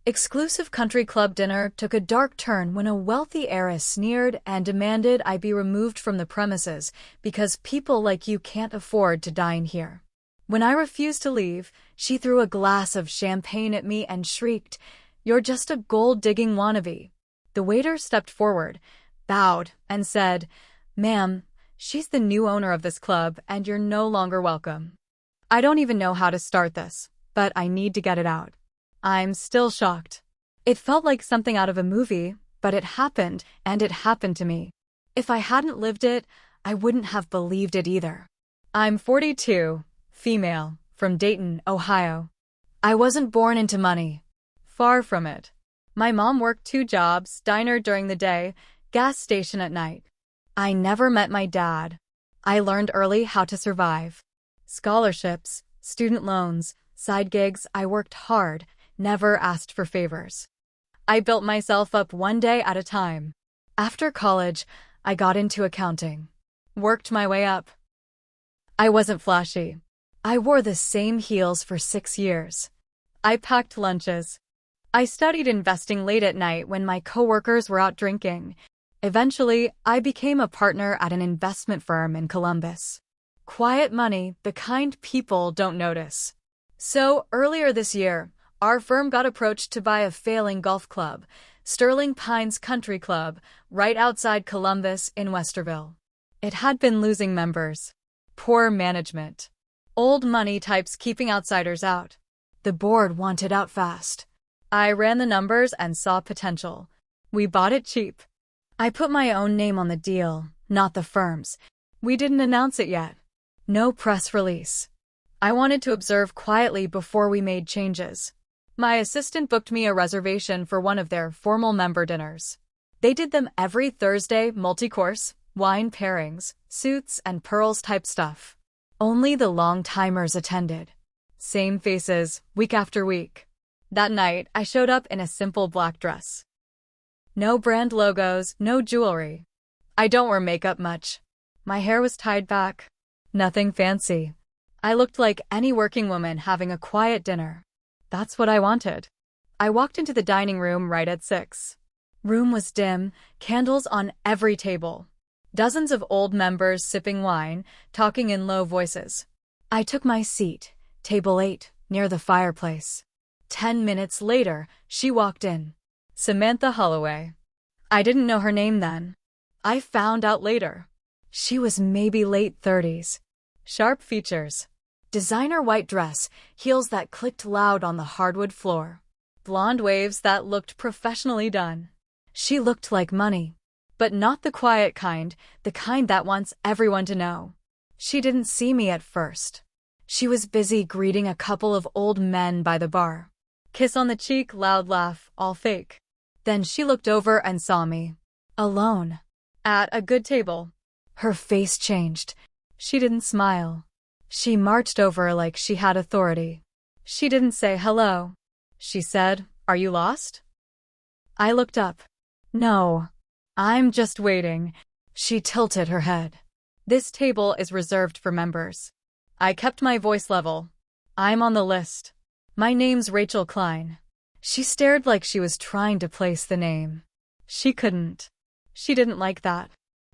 Exclusive country club dinner took a dark turn when a wealthy heiress sneered and demanded I be removed from the premises because people like you can't afford to dine here. When I refused to leave, she threw a glass of champagne at me and shrieked, "You're just a gold-digging wannabe." The waiter stepped forward, bowed, and said, "Ma'am, she's the new owner of this club and you're no longer welcome." I don't even know how to start this, but I need to get it out. I'm still shocked. It felt like something out of a movie, but it happened, and it happened to me. If I hadn't lived it, I wouldn't have believed it either. I'm 42, female, from Dayton, Ohio. I wasn't born into money. Far from it. My mom worked 2 jobs, diner during the day, gas station at night. I never met my dad. I learned early how to survive. Scholarships, student loans, side gigs, I worked hard, never asked for favors. I built myself up one day at a time. After college, I got into accounting. Worked my way up. I wasn't flashy. I wore the same heels for 6 years. I packed lunches. I studied investing late at night when my coworkers were out drinking. Eventually, I became a partner at an investment firm in Columbus. Quiet money, the kind people don't notice. So, earlier this year, our firm got approached to buy a failing golf club, Sterling Pines Country Club, right outside Columbus in Westerville. It had been losing members. Poor management. Old money types keeping outsiders out. The board wanted out fast. I ran the numbers and saw potential. We bought it cheap. I put my own name on the deal, not the firm's. We didn't announce it yet. No press release. I wanted to observe quietly before we made changes. My assistant booked me a reservation for one of their formal member dinners. They did them every Thursday, multi-course, wine pairings, suits and pearls type stuff. Only the long-timers attended. Same faces, week after week. That night, I showed up in a simple black dress. No brand logos, no jewelry. I don't wear makeup much. My hair was tied back. Nothing fancy. I looked like any working woman having a quiet dinner. That's what I wanted. I walked into the dining room right at 6. Room was dim, candles on every table. Dozens of old members sipping wine, talking in low voices. I took my seat, table 8, near the fireplace. 10 minutes later, she walked in. Samantha Holloway. I didn't know her name then. I found out later. She was maybe late 30s. Sharp features. Designer white dress, heels that clicked loud on the hardwood floor. Blonde waves that looked professionally done. She looked like money. But not the quiet kind, the kind that wants everyone to know. She didn't see me at first. She was busy greeting a couple of old men by the bar. Kiss on the cheek, loud laugh, all fake. Then she looked over and saw me. Alone. At a good table. Her face changed. She didn't smile. She marched over like she had authority. She didn't say hello. She said, "Are you lost?" I looked up. "No. I'm just waiting." She tilted her head. "This table is reserved for members." I kept my voice level. "I'm on the list. My name's Rachel Klein." She stared like she was trying to place the name. She couldn't. She didn't like that.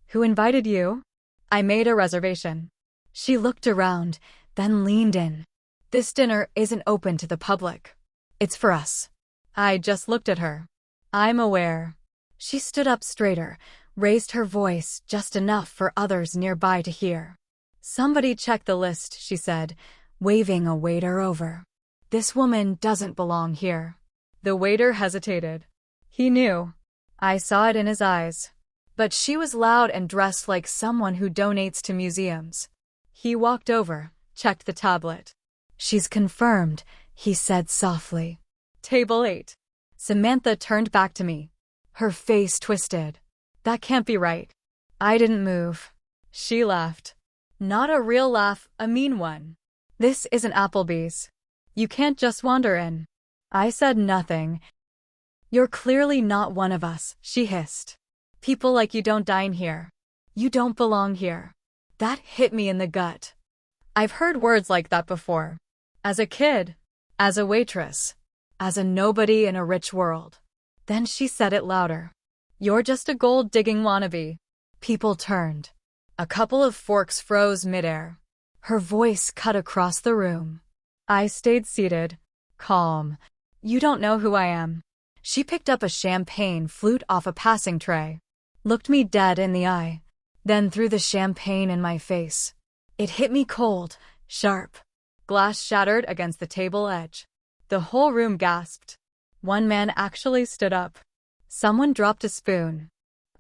"Who invited you?" I made a reservation. She looked around, then leaned in. "This dinner isn't open to the public. It's for us." I just looked at her. "I'm aware." She stood up straighter, raised her voice just enough for others nearby to hear. "Somebody check the list," she said, waving a waiter over. "This woman doesn't belong here." The waiter hesitated. He knew. I saw it in his eyes. But she was loud and dressed like someone who donates to museums. He walked over, checked the tablet. "She's confirmed," he said softly. "Table 8. Samantha turned back to me. Her face twisted. "That can't be right." I didn't move. She laughed. Not a real laugh, a mean one. "This isn't Applebee's. You can't just wander in." I said nothing. "You're clearly not one of us," she hissed. "People like you don't dine here. You don't belong here." That hit me in the gut. I've heard words like that before. As a kid. As a waitress. as a nobody in a rich world. Then she said it louder. You're just a gold-digging wannabe. People turned. A couple of forks froze midair. Her voice cut across the room. I stayed seated, calm. You don't know who I am. She picked up a champagne flute off a passing tray, looked me dead in the eye, then threw the champagne in my face. It hit me cold, sharp. Glass shattered against the table edge. The whole room gasped. One man actually stood up. Someone dropped a spoon.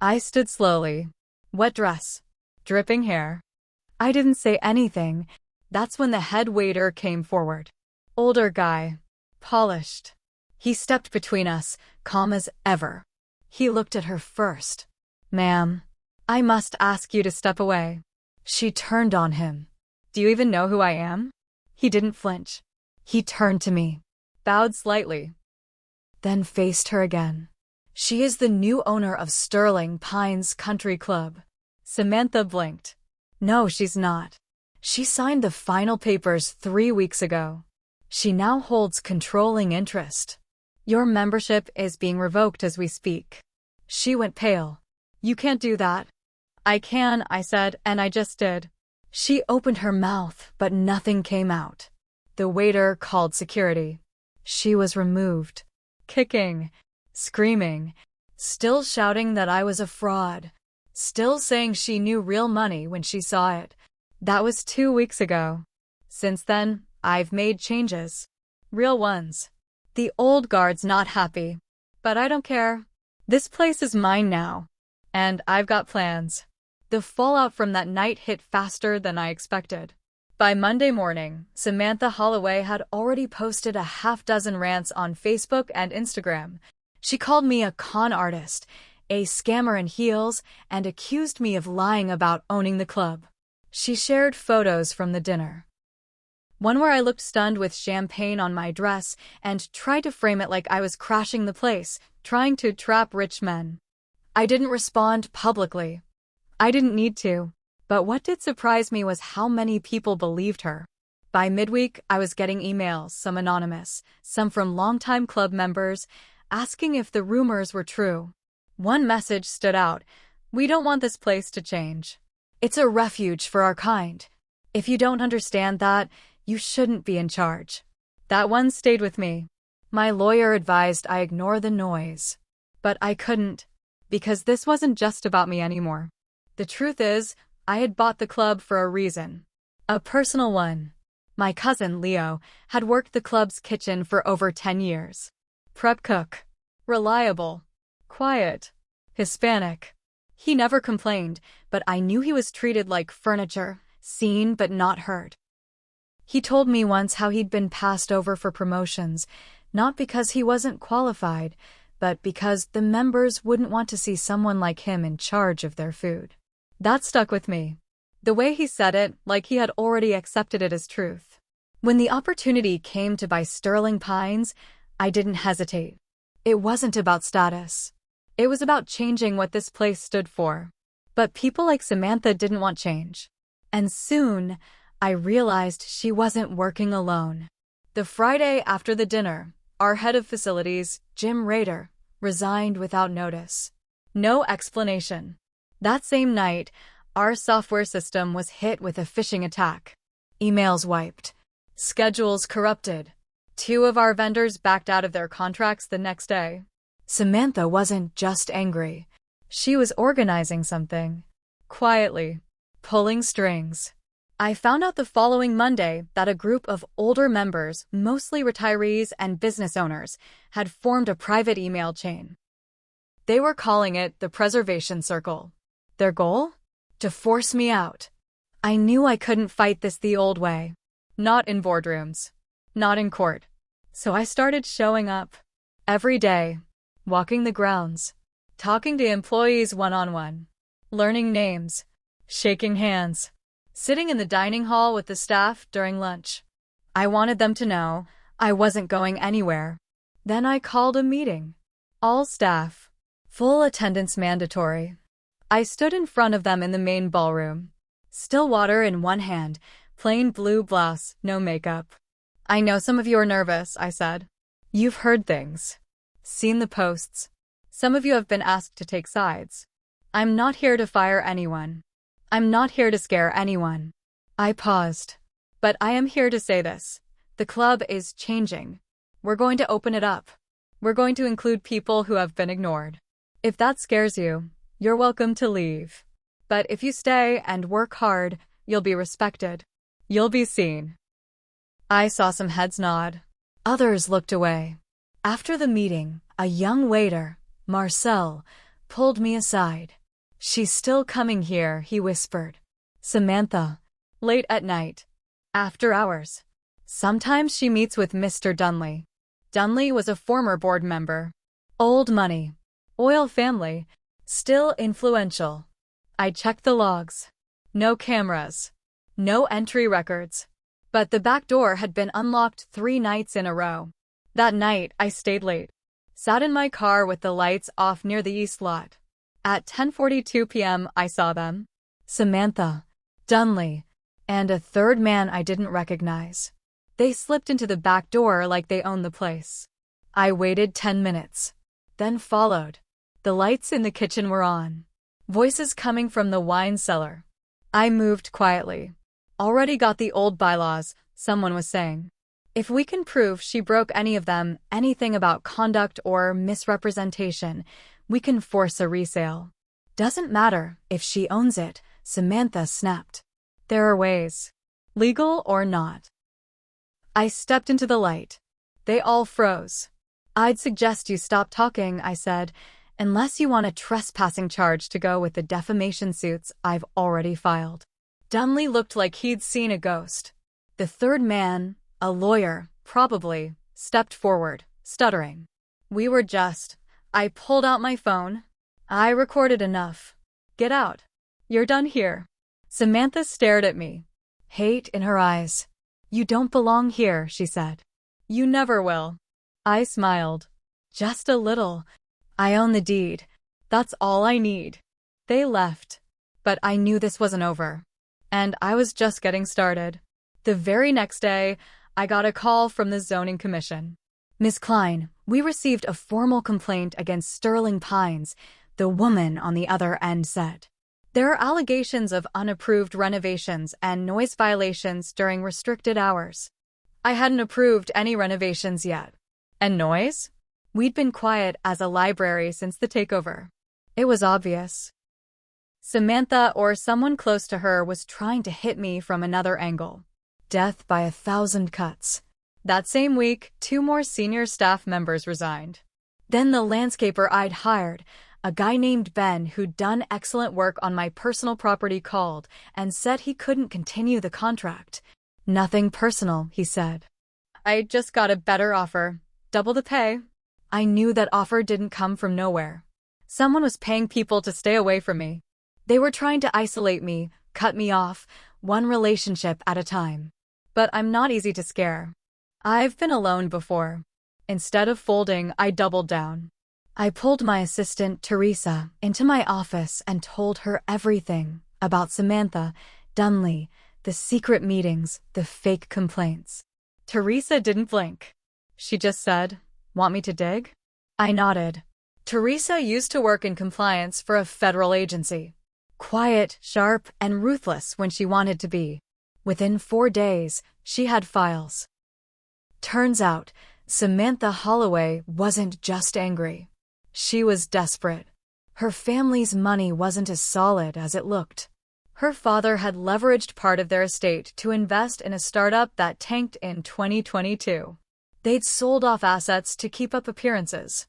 I stood slowly. Wet dress. Dripping hair. I didn't say anything. That's when the head waiter came forward. Older guy. Polished. He stepped between us, calm as ever. He looked at her first. Ma'am, I must ask you to step away. She turned on him. Do you even know who I am? He didn't flinch. He turned to me, bowed slightly, then faced her again. She is the new owner of Sterling Pines Country Club. Samantha blinked. No, she's not. She signed the final papers 3 weeks ago. She now holds controlling interest. Your membership is being revoked as we speak. She went pale. You can't do that. I can, I said, and I just did. She opened her mouth, but nothing came out. The waiter called security. She was removed. Kicking, screaming, still shouting that I was a fraud, still saying she knew real money when she saw it. That was 2 weeks ago. Since then, I've made changes. Real ones. The old guard's not happy. But I don't care. This place is mine now. And I've got plans. The fallout from that night hit faster than I expected. By Monday morning, Samantha Holloway had already posted a half-dozen rants on Facebook and Instagram. She called me a con artist, a scammer in heels, and accused me of lying about owning the club. She shared photos from the dinner. One where I looked stunned with champagne on my dress and tried to frame it like I was crashing the place, trying to trap rich men. I didn't respond publicly. I didn't need to. But what did surprise me was how many people believed her. By midweek, I was getting emails, some anonymous, some from longtime club members, asking if the rumors were true. One message stood out. We don't want this place to change. It's a refuge for our kind. If you don't understand that, you shouldn't be in charge. That one stayed with me. My lawyer advised I ignore the noise. But I couldn't, because this wasn't just about me anymore. The truth is, I had bought the club for a reason. A personal one. My cousin, Leo, had worked the club's kitchen for over 10 years. Prep cook. Reliable. Quiet. Hispanic. He never complained, but I knew he was treated like furniture, seen but not heard. He told me once how he'd been passed over for promotions, not because he wasn't qualified, but because the members wouldn't want to see someone like him in charge of their food. That stuck with me. The way he said it, like he had already accepted it as truth. When the opportunity came to buy Sterling Pines, I didn't hesitate. It wasn't about status. It was about changing what this place stood for. But people like Samantha didn't want change. And soon, I realized she wasn't working alone. The Friday after the dinner, our head of facilities, Jim Rader, resigned without notice. No explanation. That same night, our software system was hit with a phishing attack. Emails wiped. Schedules corrupted. 2 of our vendors backed out of their contracts the next day. Samantha wasn't just angry. She was organizing something. Quietly. Pulling strings. I found out the following Monday that a group of older members, mostly retirees and business owners, had formed a private email chain. They were calling it the Preservation Circle. Their goal? To force me out. I knew I couldn't fight this the old way. Not in boardrooms. Not in court. So I started showing up. Every day. Walking the grounds. Talking to employees one-on-one. Learning names. Shaking hands. Sitting in the dining hall with the staff during lunch. I wanted them to know I wasn't going anywhere. Then I called a meeting. All staff. Full attendance mandatory. I stood in front of them in the main ballroom. Still water in one hand, plain blue blouse, no makeup. I know some of you are nervous, I said. You've heard things. Seen the posts. Some of you have been asked to take sides. I'm not here to fire anyone. I'm not here to scare anyone. I paused. But I am here to say this. The club is changing. We're going to open it up. We're going to include people who have been ignored. If that scares you, you're welcome to leave. But if you stay and work hard, you'll be respected. You'll be seen. I saw some heads nod. Others looked away. After the meeting, a young waiter, Marcel, pulled me aside. She's still coming here, he whispered. Samantha. Late at night. After hours. Sometimes she meets with Mr. Dunley. Dunley was a former board member. Old money. Oil family. Still influential. I checked the logs. No cameras. No entry records. But the back door had been unlocked 3 nights in a row. That night, I stayed late. Sat in my car with the lights off near the east lot. At 10:42 p.m., I saw them. Samantha, Dunley, and a third man I didn't recognize. They slipped into the back door like they owned the place. I waited 10 minutes. Then followed. The lights in the kitchen were on. Voices coming from the wine cellar. I moved quietly. Already got the old bylaws, someone was saying. If we can prove she broke any of them, anything about conduct or misrepresentation, we can force a resale. Doesn't matter if she owns it, Samantha snapped. There are ways. Legal or not. I stepped into the light. They all froze. I'd suggest you stop talking, I said, unless you want a trespassing charge to go with the defamation suits I've already filed. Dunley looked like he'd seen a ghost. The third man, a lawyer, probably, stepped forward, stuttering. We were just. I pulled out my phone. I recorded enough. Get out. You're done here. Samantha stared at me. Hate in her eyes. You don't belong here, she said. You never will. I smiled. Just a little. I own the deed. That's all I need. They left. But I knew this wasn't over. And I was just getting started. The very next day, I got a call from the zoning commission. Ms. Klein, we received a formal complaint against Sterling Pines, the woman on the other end said. There are allegations of unapproved renovations and noise violations during restricted hours. I hadn't approved any renovations yet. And noise? We'd been quiet as a library since the takeover. It was obvious. Samantha or someone close to her was trying to hit me from another angle. Death by 1,000 cuts. That same week, 2 more senior staff members resigned. Then the landscaper I'd hired, a guy named Ben who'd done excellent work on my personal property, called and said he couldn't continue the contract. Nothing personal, he said. I just got a better offer. Double the pay. I knew that offer didn't come from nowhere. Someone was paying people to stay away from me. They were trying to isolate me, cut me off, one relationship at a time. But I'm not easy to scare. I've been alone before. Instead of folding, I doubled down. I pulled my assistant, Teresa, into my office and told her everything about Samantha, Dunley, the secret meetings, the fake complaints. Teresa didn't blink. She just said, "Want me to dig?" I nodded. Teresa used to work in compliance for a federal agency. Quiet, sharp, and ruthless when she wanted to be. Within 4 days, she had files. Turns out, Samantha Holloway wasn't just angry. She was desperate. Her family's money wasn't as solid as it looked. Her father had leveraged part of their estate to invest in a startup that tanked in 2022. They'd sold off assets to keep up appearances.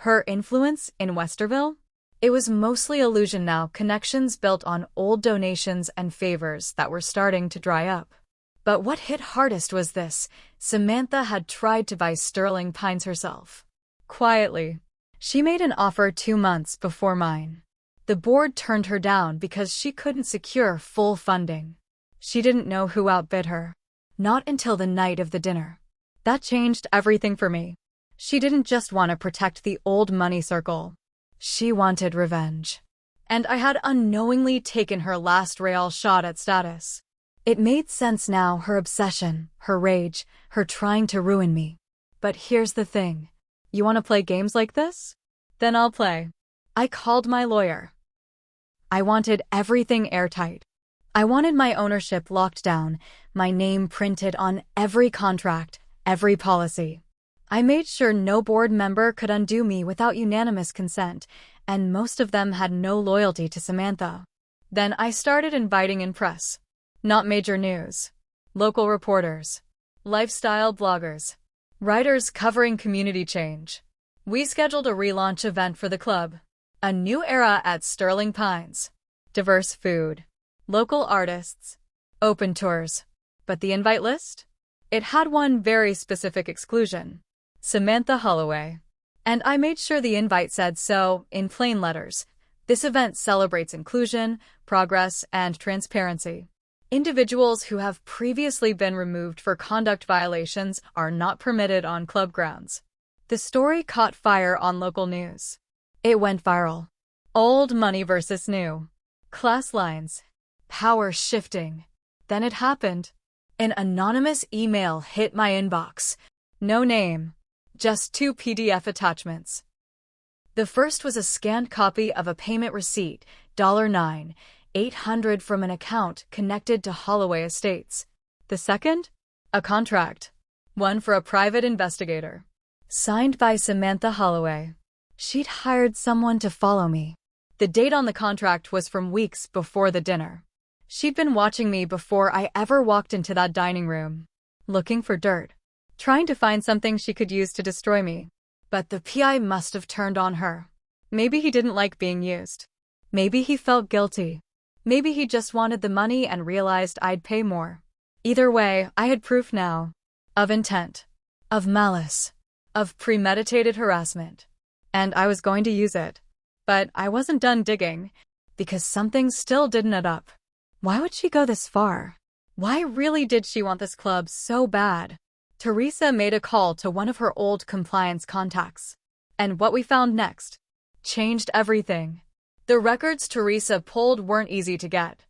Her influence in Westerville? It was mostly illusion now, connections built on old donations and favors that were starting to dry up. But what hit hardest was this: Samantha had tried to buy Sterling Pines herself. Quietly. She made an offer 2 months before mine. The board turned her down because she couldn't secure full funding. She didn't know who outbid her. Not until the night of the dinner. That changed everything for me. She didn't just want to protect the old money circle. She wanted revenge. And I had unknowingly taken her last real shot at status. It made sense now, her obsession, her rage, her trying to ruin me. But here's the thing. You want to play games like this? Then I'll play. I called my lawyer. I wanted everything airtight. I wanted my ownership locked down, my name printed on every contract, every policy. I made sure no board member could undo me without unanimous consent, and most of them had no loyalty to Samantha. Then I started inviting in press. Not major news. Local reporters. Lifestyle bloggers. Writers covering community change. We scheduled a relaunch event for the club. A new era at Sterling Pines. Diverse food. Local artists. Open tours. But the invite list? It had one very specific exclusion. Samantha Holloway. And I made sure the invite said so, in plain letters. This event celebrates inclusion, progress, and transparency. Individuals who have previously been removed for conduct violations are not permitted on club grounds. The story caught fire on local news. It went viral. Old money versus new. Class lines. Power shifting. Then it happened. An anonymous email hit my inbox. No name. Just 2 PDF attachments. The first was a scanned copy of a payment receipt, $9,800 from an account connected to Holloway Estates. The second? A contract. One for a private investigator. Signed by Samantha Holloway. She'd hired someone to follow me. The date on the contract was from weeks before the dinner. She'd been watching me before I ever walked into that dining room. Looking for dirt. Trying to find something she could use to destroy me. But the PI must have turned on her. Maybe he didn't like being used. Maybe he felt guilty. Maybe he just wanted the money and realized I'd pay more. Either way, I had proof now. Of intent. Of malice. Of premeditated harassment. And I was going to use it. But I wasn't done digging, because something still didn't add up. Why would she go this far? Why really did she want this club so bad? Teresa made a call to one of her old compliance contacts. And what we found next changed everything. The records Teresa pulled weren't easy to get.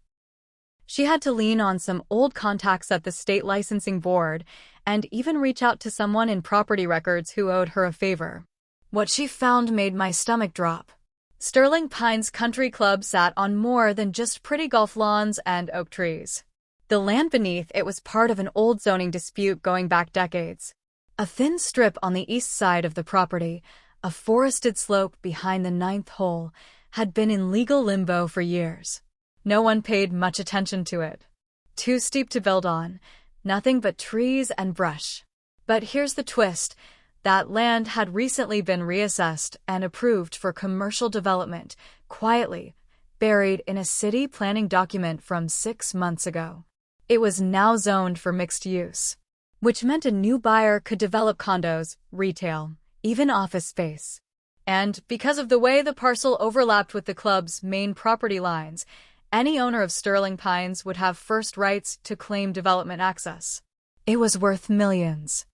She had to lean on some old contacts at the state licensing board and even reach out to someone in property records who owed her a favor. What she found made my stomach drop. Sterling Pines Country Club sat on more than just pretty golf lawns and oak trees. The land beneath it was part of an old zoning dispute going back decades. A thin strip on the east side of the property, a forested slope behind the 9th hole, had been in legal limbo for years. No one paid much attention to it. Too steep to build on, nothing but trees and brush. But here's the twist. That land had recently been reassessed and approved for commercial development, quietly, buried in a city planning document from 6 months ago. It was now zoned for mixed use, which meant a new buyer could develop condos, retail, even office space. And because of the way the parcel overlapped with the club's main property lines, any owner of Sterling Pines would have first rights to claim development access. It was worth millions.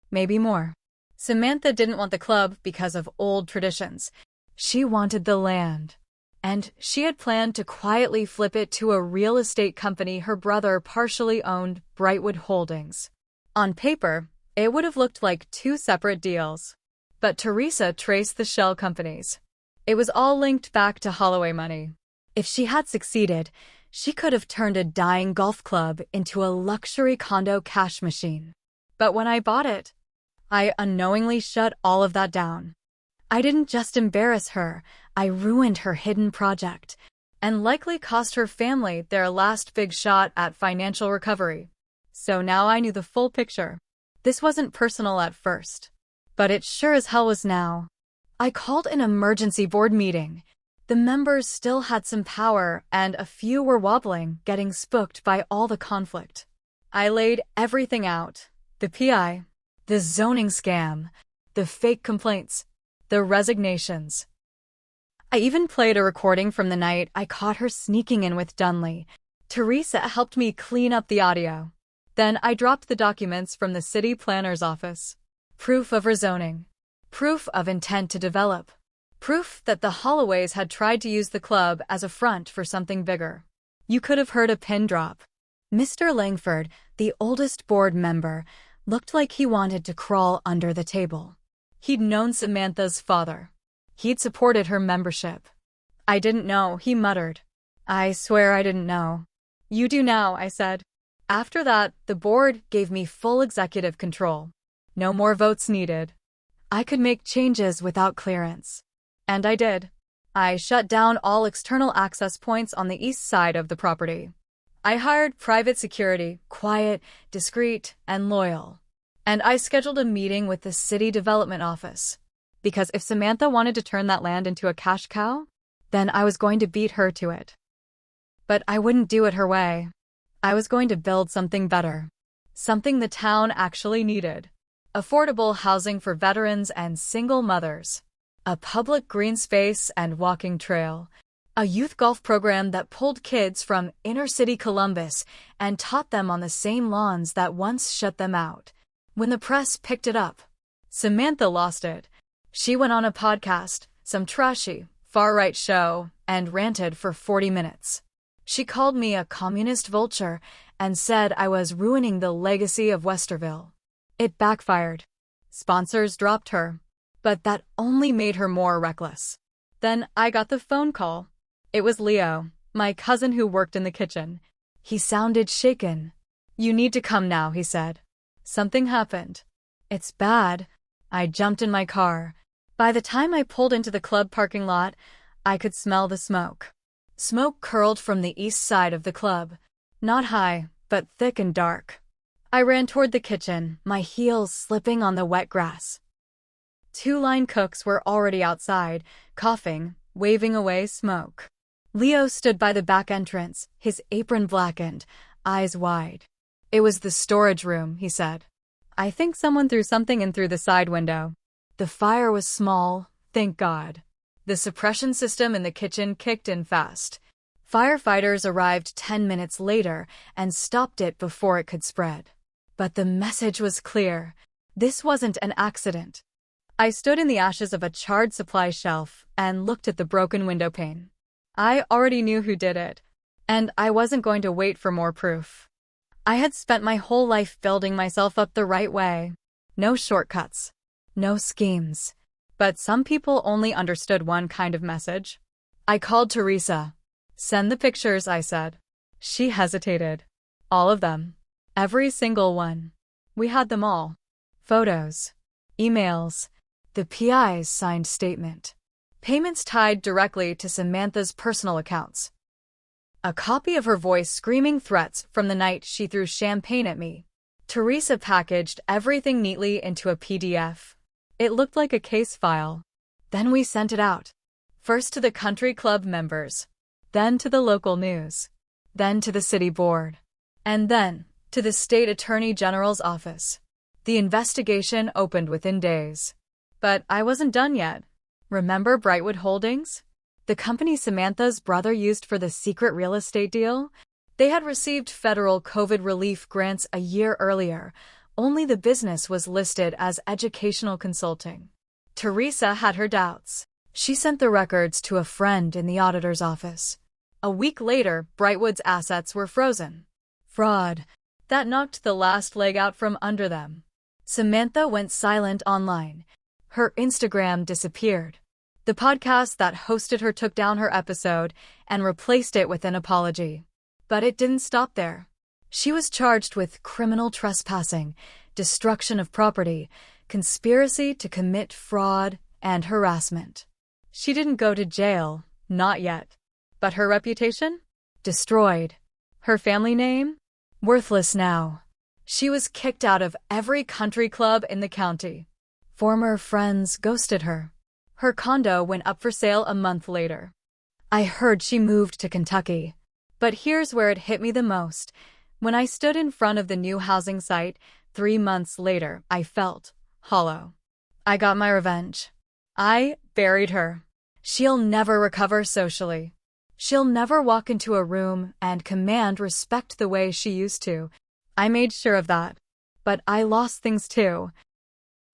Maybe more. Samantha didn't want the club because of old traditions. She wanted the land. And she had planned to quietly flip it to a real estate company her brother partially owned, Brightwood Holdings. On paper, it would have looked like 2 separate deals. But Teresa traced the shell companies. It was all linked back to Holloway money. If she had succeeded, she could have turned a dying golf club into a luxury condo cash machine. But when I bought it, I unknowingly shut all of that down. I didn't just embarrass her, I ruined her hidden project, and likely cost her family their last big shot at financial recovery. So now I knew the full picture. This wasn't personal at first, but it sure as hell was now. I called an emergency board meeting. The members still had some power, and a few were wobbling, getting spooked by all the conflict. I laid everything out. The PI, the zoning scam, the fake complaints, the resignations. I even played a recording from the night I caught her sneaking in with Dunley. Teresa helped me clean up the audio. Then I dropped the documents from the city planner's office. Proof of rezoning. Proof of intent to develop. Proof that the Holloways had tried to use the club as a front for something bigger. You could have heard a pin drop. Mr. Langford, the oldest board member, Looked like he wanted to crawl under the table. He'd known Samantha's father. He'd supported her membership. "I didn't know," he muttered. "I swear I didn't know." "You do now," I said. After that, the board gave me full executive control. No more votes needed. I could make changes without clearance. And I did. I shut down all external access points on the east side of the property. I hired private security, quiet, discreet, and loyal. And I scheduled a meeting with the city development office. Because if Samantha wanted to turn that land into a cash cow, then I was going to beat her to it. But I wouldn't do it her way. I was going to build something better. Something the town actually needed. Affordable housing for veterans and single mothers. A public green space and walking trail. A youth golf program that pulled kids from inner-city Columbus and taught them on the same lawns that once shut them out. When the press picked it up, Samantha lost it. She went on a podcast, some trashy, far-right show, and ranted for 40 minutes. She called me a communist vulture and said I was ruining the legacy of Westerville. It backfired. Sponsors dropped her. But that only made her more reckless. Then I got the phone call. It was Leo, my cousin who worked in the kitchen. He sounded shaken. "You need to come now," he said. "Something happened." "It's bad." I jumped in my car. By the time I pulled into the club parking lot, I could smell the smoke. Smoke curled from the east side of the club. Not high, but thick and dark. I ran toward the kitchen, my heels slipping on the wet grass. 2 line cooks were already outside, coughing, waving away smoke. Leo stood by the back entrance, his apron blackened, eyes wide. "It was the storage room," he said. "I think someone threw something in through the side window." The fire was small, thank God. The suppression system in the kitchen kicked in fast. Firefighters arrived 10 minutes later and stopped it before it could spread. But the message was clear. This wasn't an accident. I stood in the ashes of a charred supply shelf and looked at the broken window pane. I already knew who did it, and I wasn't going to wait for more proof. I had spent my whole life building myself up the right way. No shortcuts. No schemes. But some people only understood one kind of message. I called Teresa. "Send the pictures," I said. She hesitated. "All of them. Every single one." We had them all. Photos. Emails. The PI's signed statement. Payments tied directly to Samantha's personal accounts. A copy of her voice screaming threats from the night she threw champagne at me. Teresa packaged everything neatly into a PDF. It looked like a case file. Then we sent it out. First to the country club members. Then to the local news. Then to the city board. And then to the state attorney general's office. The investigation opened within days. But I wasn't done yet. Remember Brightwood Holdings? The company Samantha's brother used for the secret real estate deal? They had received federal COVID relief grants a year earlier, only the business was listed as educational consulting. Teresa had her doubts. She sent the records to a friend in the auditor's office. A week later, Brightwood's assets were frozen. Fraud. That knocked the last leg out from under them. Samantha went silent online. Her Instagram disappeared. The podcast that hosted her took down her episode and replaced it with an apology. But it didn't stop there. She was charged with criminal trespassing, destruction of property, conspiracy to commit fraud, and harassment. She didn't go to jail, not yet. But her reputation? Destroyed. Her family name? Worthless now. She was kicked out of every country club in the county. Former friends ghosted her. Her condo went up for sale a month later. I heard she moved to Kentucky. But here's where it hit me the most. When I stood in front of the new housing site 3 months later, I felt hollow. I got my revenge. I buried her. She'll never recover socially. She'll never walk into a room and command respect the way she used to. I made sure of that. But I lost things too.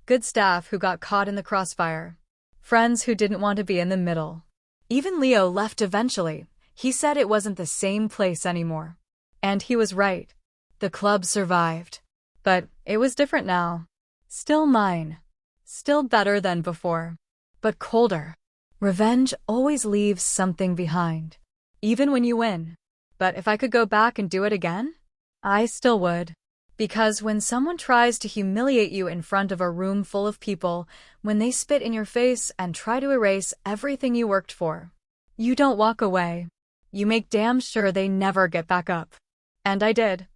Good staff who got caught in the crossfire. Friends who didn't want to be in the middle. Even Leo left eventually. He said it wasn't the same place anymore. And he was right. The club survived. But It was different now. Still mine. Still better than before. But colder. Revenge always leaves something behind. Even when you win. But if I could go back and do it again, I still would. Because when someone tries to humiliate you in front of a room full of people, when they spit in your face and try to erase everything you worked for, you don't walk away. You make damn sure they never get back up. And I did.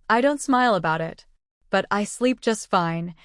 I don't smile about it. But I sleep just fine,